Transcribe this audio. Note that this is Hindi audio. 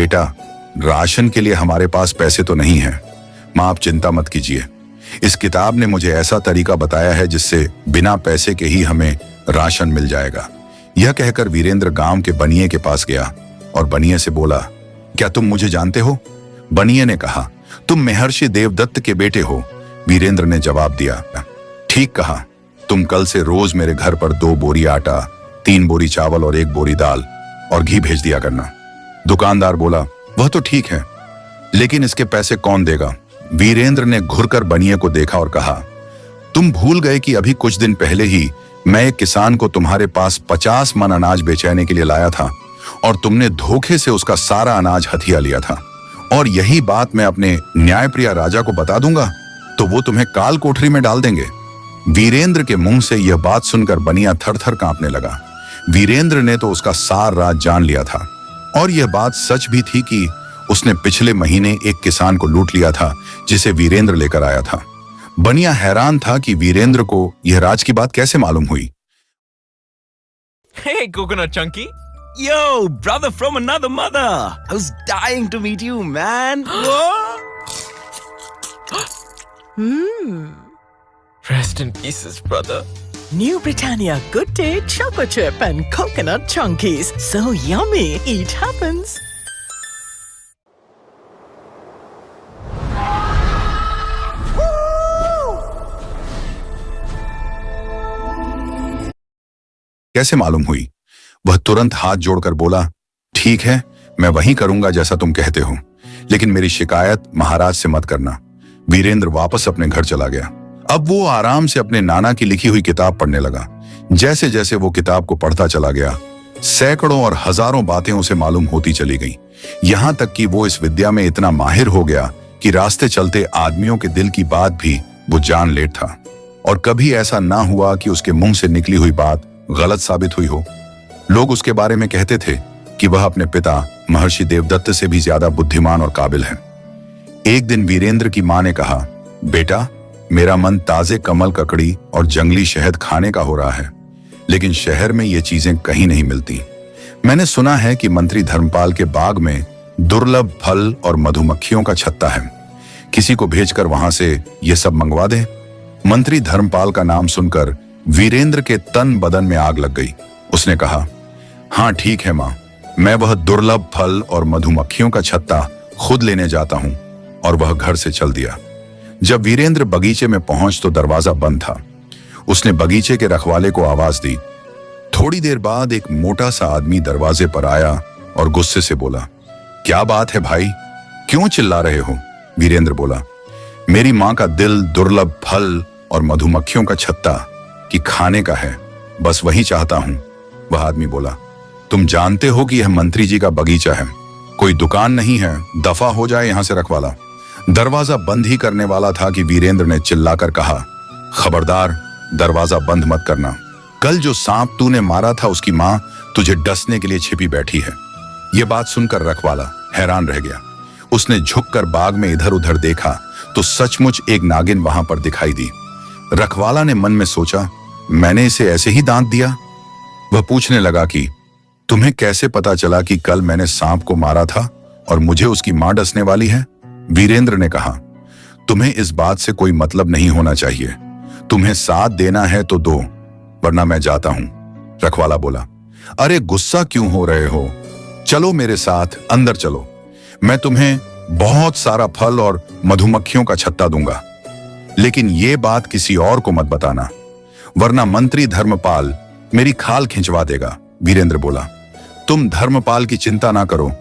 बेटा, राशन के लिए हमारे पास पैसे तो नहीं है। माँ, आप चिंता मत कीजिए। इस किताब ने मुझे ऐसा तरीका बताया है जिससे बिना पैसे के ही हमें राशन मिल जाएगा। यह कहकर वीरेंद्र गांव के बनिए के पास गया और बनिए से बोला, क्या तुम मुझे जानते हो? बनिए ने कहा, तुम महर्षि देवदत्त के बेटे हो। वीरेंद्र ने जवाब दिया, ठीक कहा। तुम कल से रोज मेरे घर पर 2 बोरी आटा, 3 बोरी चावल और 1 बोरी दाल और घी भेज दिया करना। दुकानदार बोला, वह तो ठीक है, लेकिन इसके पैसे कौन देगा? वीरेंद्र ने घुरकर बनिए को देखा और कहा, तुम भूल गए कि अभी कुछ दिन पहले ही मैं एक किसान को तुम्हारे पास 50 मन अनाज बेचने के लिए लाया था और तुमने धोखे से उसका सारा अनाज हथिया लिया था। और यही बात मैं अपने न्यायप्रिय राजा को बता दूंगा तो वो तुम्हें काल कोठरी में डाल देंगे। वीरेंद्र के मुंह से यह बात सुनकर बनिया थर-थर कांपने लगा। वीरेंद्र ने तो उसका सार राज जान लिया था और यह बात सच भी थी कि उसने पिछले महीने एक किसान को लूट लिया था जिसे वीरेंद्र लेकर आया था। बनिया हैरान था कि वीरेंद्र को यह राज की बात कैसे मालूम हुई। Hey, Coconut Chunky. Yo, brother from another mother. I was dying to meet you, man. Rest in pieces, brother. New Britannia Good Day Choco Chip and Coconut Chunkies. So yummy, it happens. कैसे मालूम हुई? वह तुरंत हाथ जोड़कर बोला, ठीक है, मैं वही करूंगा जैसा तुम कहते हो, लेकिन मेरी शिकायत महाराज से मत करना। वीरेंद्र वापस अपने घर चला गया। अब वो आराम से अपने नाना की लिखी हुई किताब पढ़ने लगा। जैसे जैसे वो किताब को पढ़ता चला गया, सैकड़ों और हजारों बातें उसे मालूम होती चली गईं। यहां तक कि वो इस विद्या में इतना माहिर हो गया कि रास्ते चलते आदमियों के दिल की बात भी वो जान लेता था। और कभी ऐसा ना हुआ कि उसके मुंह से निकली हुई बात गलत साबित हुई हो। लोग उसके बारे में कहते थे कि वह अपने पिता महर्षि देवदत्त से भी ज्यादा बुद्धिमान और काबिल है। एक दिन वीरेंद्र की मां ने कहा, बेटा, मेरा मन ताजे कमल ककड़ी और जंगली शहद खाने का हो रहा है, लेकिन शहर में ये चीजें कहीं नहीं मिलती। मैंने सुना है कि मंत्री धर्मपाल के बाग में दुर्लभ फल और मधुमक्खियों का छत्ता है। किसी को भेजकर वहां से ये सब मंगवा दे। मंत्री धर्मपाल का नाम सुनकर वीरेंद्र के तन बदन में आग लग गई। उसने कहा, हाँ ठीक है मां, मैं वह दुर्लभ फल और मधुमक्खियों का छत्ता खुद लेने जाता हूं। और वह घर से चल दिया। जब वीरेंद्र बगीचे में पहुंच तो दरवाजा बंद था। उसने बगीचे के रखवाले को आवाज दी। थोड़ी देर बाद एक मोटा सा आदमी दरवाजे पर आया और गुस्से से बोला, क्या बात है भाई, क्यों चिल्ला रहे हो? वीरेंद्र बोला, मेरी मां का दिल दुर्लभ फल और मधुमक्खियों का छत्ता कि खाने का है, बस वही चाहता हूं। वह आदमी बोला, तुम जानते हो कि यह मंत्री जी का बगीचा है, कोई दुकान नहीं है, दफा हो जाए यहां से रखवाला। दरवाजा बंद ही करने वाला था कि वीरेंद्र ने चिल्लाकर कहा, खबरदार, दरवाजा बंद मत करना। कल जो सांप तूने मारा था उसकी मां तुझे डसने के लिए छिपी बैठी है। यह बात सुनकर रखवाला हैरान रह गया। उसने झुककर बाग में इधर उधर देखा तो सचमुच एक नागिन वहां पर दिखाई दी। रखवाला ने मन में सोचा, मैंने इसे ऐसे ही दांत दिया? वह पूछने लगा कि तुम्हें कैसे पता चला कि कल मैंने सांप को मारा था और मुझे उसकी मां डसने वाली है? वीरेंद्र ने कहा, तुम्हें इस बात से कोई मतलब नहीं होना चाहिए। तुम्हें साथ देना है तो दो, वरना मैं जाता हूं। रखवाला बोला, अरे गुस्सा क्यों हो रहे हो? चलो मेरे साथ, अंदर चलो, मैं तुम्हें बहुत सारा फल और मधुमक्खियों का छत्ता दूंगा, लेकिन ये बात किसी और को मत बताना, वरना मंत्री धर्मपाल मेरी खाल खिंचवा देगा। वीरेंद्र बोला, तुम धर्मपाल की चिंता ना करो,